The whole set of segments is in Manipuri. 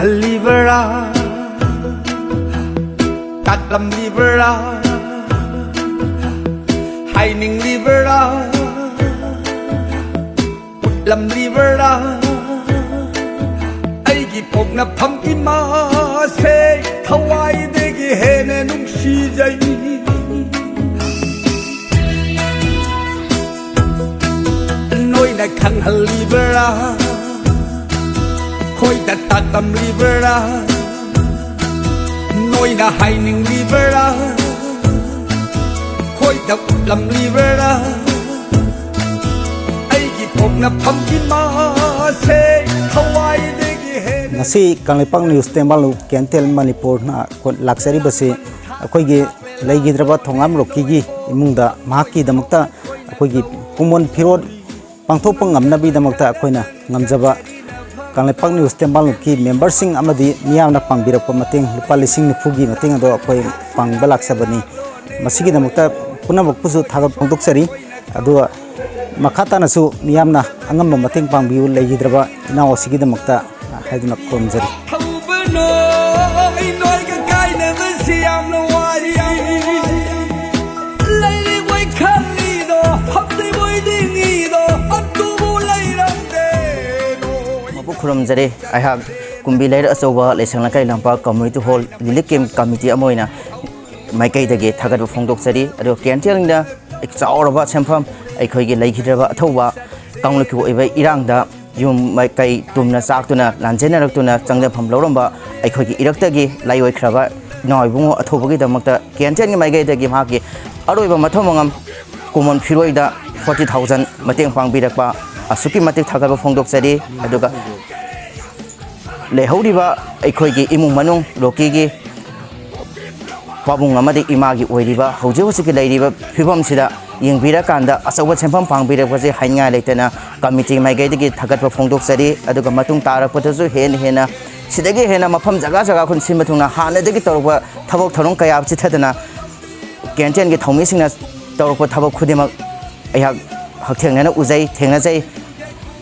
hangliba tatlam libera haining libera utlam libera aigi pokna pham ima se thawai degi hene nungsi jai noi na hangliba khoi da tatlam libera noi na haining libera khoi da utlam libera aigi pokna pham ima se thawai degi hene ngasi kanglipang news Tengbang KNTL Manipur na laksari base akoi gi Leikhidraba Thingom Rocky gi imungda mahaki damakta akoi gi Kumol Firoi pangthokpa ngamnabi damakta akoina ngamjaba kanglipang news Tengbang ki member sing amadi miyamna pangbirakpa mateng lupa lising nifugi mateng ado akoi pangba laksabani masigi damakta punamok pusu thagat pangdoksari ado makata nasu miyamna angamba mateng pangbiu Leikhidraba inawa sigi damakta haiduna komjari खुरमजरे आहा Kunbi लैर achouba laishang lampak community hall lilikim committee amoina Meitei dagi thagat phongdokjari ado KNTL na chauraba senpham aikhoigi Leikhidraba Athouba kangliki oibai irangda yum Meitei tumna chaktuna lanjenaраktuna changdafam loromba aikhoigi iraktagi laioi-khraba noibungo Athouba damakta KNTL ni Meitei dagi mahaki aroiba mathomangam Kumol Firoi da 40,000 mateng pangbirakpa asuki matik thagat phongdokjari aduga leiriba aikhoigi imung manung Rocky gi pabung amadi imagi oiriba Haujik hosiki leiriba phibam sida yengbira kanda achouba senpham pangbirakpaje hainga leitana committee Meitei dagi thagat phongdoksari aduga matung tarakpatasu hena sidagi hena mafam jaga jaga khun simathungna hana dagi torba thabok thorong kaya chithadana KNTL gi Thoumisingna torba thabok khudimak aiha hakthengna uzai thengnajai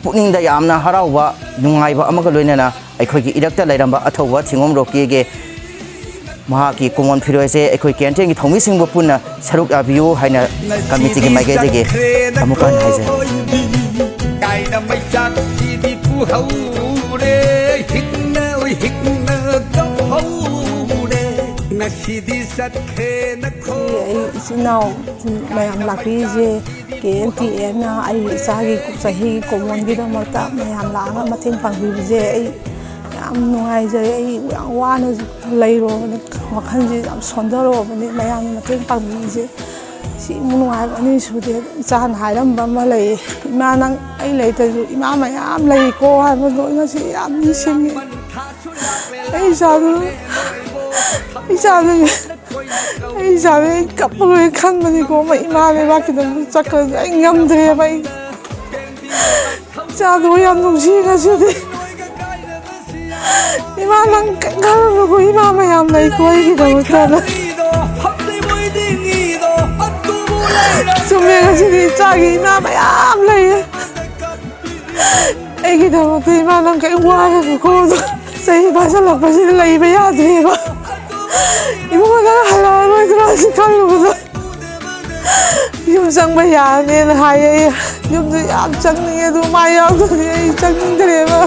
puning da yamna harauba nungaiba amaga loinana aikhoigi irakta lairamba Athouba Thingom Rocky ge mahaki Kumol Firoi se aikoi KNTL gi Thoumisingbu punna saruk abiu haina committee gi Meitei dagi amukan haije kaina maisak sidi pu haure hikna oi hikna ka haure na sidi sakhe na kho sinau mayam lakri je KNTL na ai sagi chahi Kumol gi damakta mayam laga matheng pangbi je ai am nungai je ai wana leiro wakhan je am sondaro bani mayam matheng pangbi je si munungai ani sude chan hairam bama lei ima nang ai lei ta ju ima mayam lei ko ha ma do na si am ni sing ai sabe kaplo khan bani ko ma ima le ba ki dam chakka ai ngam de bai cha do yam nong si ga si de ima nang kan ko ima mayam lei ko ai ki dam ta na sumega si de chagi ima mayam lei ai ki dam ta ima nang kai wa ko sei ba sa la ba si lei ba ya de ba ibuga halalo drasi kalluda yum sang ba ya ne hai yum yam chang ne du ma ya du chang ne ba